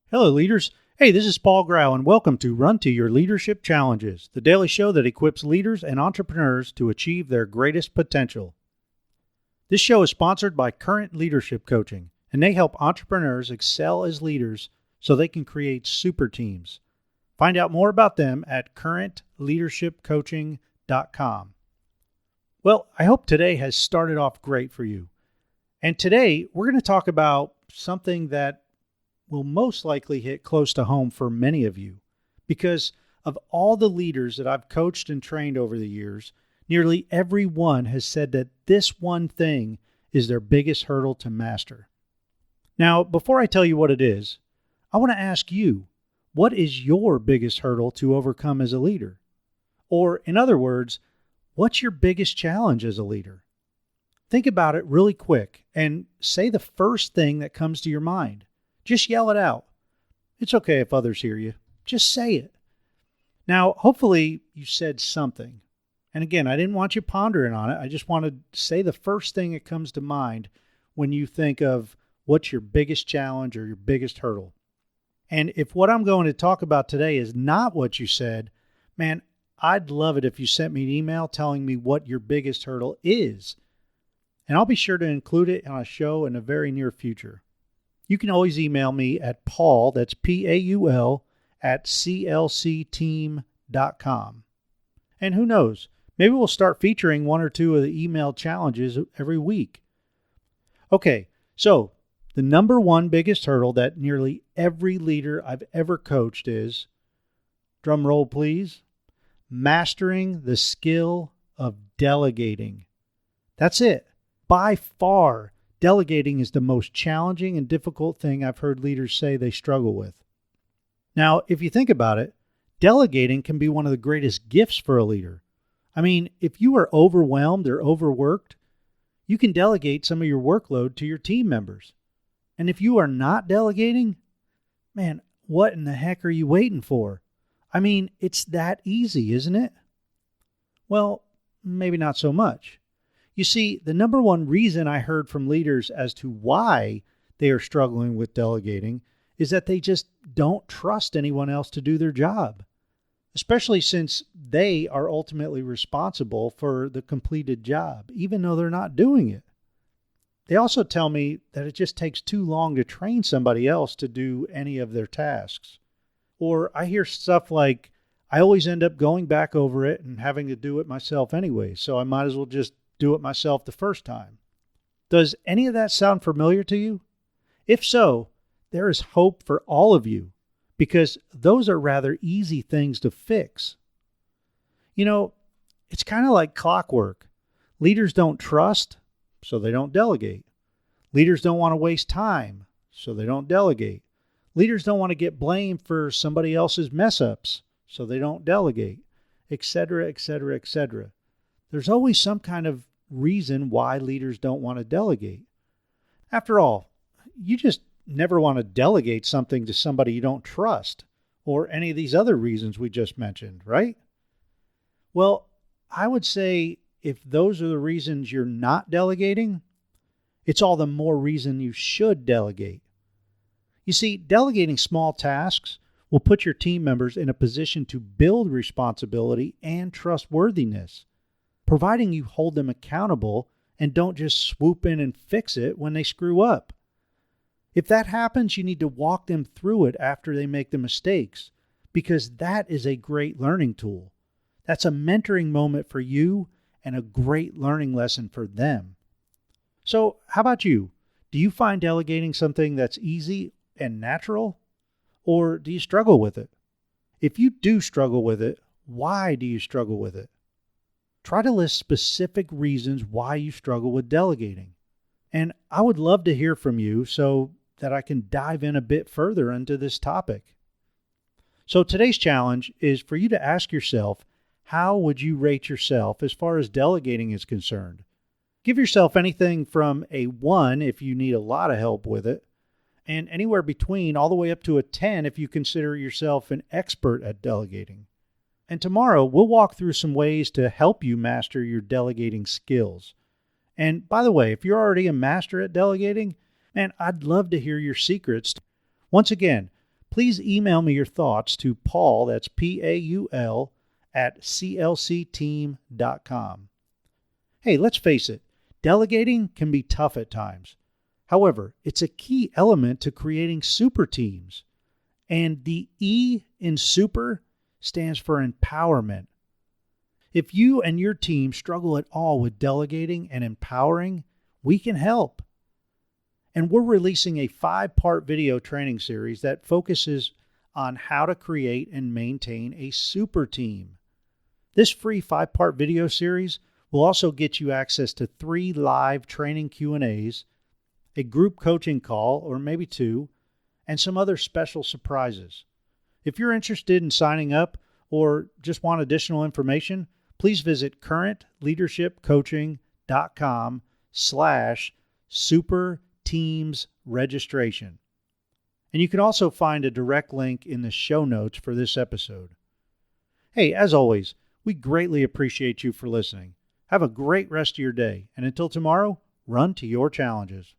Hello, leaders. Hey, this is Paul Grau, and welcome to Run to Your Leadership Challenges, the daily show that equips leaders and entrepreneurs to achieve their greatest potential. This show is sponsored by Current Leadership Coaching, and they help entrepreneurs excel as leaders so they can create super teams. Find out more about them at currentleadershipcoaching.com. Well, I hope today has started off great for you. And today, we're going to talk about something that will most likely hit close to home for many of you. Because of all the leaders that I've coached and trained over the years, nearly every one has said that this one thing is their biggest hurdle to master. Now, before I tell you what it is, I want to ask you, what is your biggest hurdle to overcome as a leader? Or, in other words, what's your biggest challenge as a leader? Think about it really quick and say the first thing that comes to your mind. Just yell it out. It's okay if others hear you. Just say it. Now, hopefully you said something. And again, I didn't want you pondering on it. I just want to say the first thing that comes to mind when you think of what's your biggest challenge or your biggest hurdle. And if what I'm going to talk about today is not what you said, man, I'd love it if you sent me an email telling me what your biggest hurdle is. And I'll be sure to include it on a show in the very near future. You can always email me at Paul, that's Paul, at clcteam.com. And who knows, maybe we'll start featuring one or two of the email challenges every week. Okay, so the number one biggest hurdle that nearly every leader I've ever coached is, drum roll please, mastering the skill of delegating. That's it. By far, delegating is the most challenging and difficult thing I've heard leaders say they struggle with. Now, if you think about it, delegating can be one of the greatest gifts for a leader. I mean, if you are overwhelmed or overworked, you can delegate some of your workload to your team members. And if you are not delegating, man, what in the heck are you waiting for? I mean, it's that easy, isn't it? Well, maybe not so much. You see, the number one reason I heard from leaders as to why they are struggling with delegating is that they just don't trust anyone else to do their job, especially since they are ultimately responsible for the completed job, even though they're not doing it. They also tell me that it just takes too long to train somebody else to do any of their tasks. Or I hear stuff like, I always end up going back over it and having to do it myself anyway, so I might as well just do it myself the first time. Does any of that sound familiar to you? If so, there is hope for all of you because those are rather easy things to fix. You know, it's kind of like clockwork. Leaders don't trust, so they don't delegate. Leaders don't want to waste time, so they don't delegate. Leaders don't want to get blamed for somebody else's mess ups, so they don't delegate, etc., etc., etc. There's always some kind of reason why leaders don't want to delegate. After all, you just never want to delegate something to somebody you don't trust, or any of these other reasons we just mentioned, right? Well, I would say if those are the reasons you're not delegating, it's all the more reason you should delegate. You see, delegating small tasks will put your team members in a position to build responsibility and trustworthiness, providing you hold them accountable and don't just swoop in and fix it when they screw up. If that happens, you need to walk them through it after they make the mistakes, because that is a great learning tool. That's a mentoring moment for you and a great learning lesson for them. So, how about you? Do you find delegating something that's easy and natural, or do you struggle with it? If you do struggle with it, why do you struggle with it? Try to list specific reasons why you struggle with delegating. And I would love to hear from you so that I can dive in a bit further into this topic. So today's challenge is for you to ask yourself, how would you rate yourself as far as delegating is concerned? Give yourself anything from a 1 if you need a lot of help with it, and anywhere between all the way up to a 10 if you consider yourself an expert at delegating. And tomorrow, we'll walk through some ways to help you master your delegating skills. And by the way, if you're already a master at delegating, man, I'd love to hear your secrets. Once again, please email me your thoughts to Paul, that's Paul, at clcteam.com. Hey, let's face it, delegating can be tough at times. However, it's a key element to creating super teams. And the E in super stands for empowerment. If you and your team struggle at all with delegating and empowering, we can help. And we're releasing a 5-part video training series that focuses on how to create and maintain a super team. This free 5-part video series will also get you access to 3 live training Q&As, a group coaching call, or maybe 2, and some other special surprises. If you're interested in signing up or just want additional information, please visit currentleadershipcoaching.com/superteamsregistration. And you can also find a direct link in the show notes for this episode. Hey, as always, we greatly appreciate you for listening. Have a great rest of your day, and until tomorrow, run to your challenges.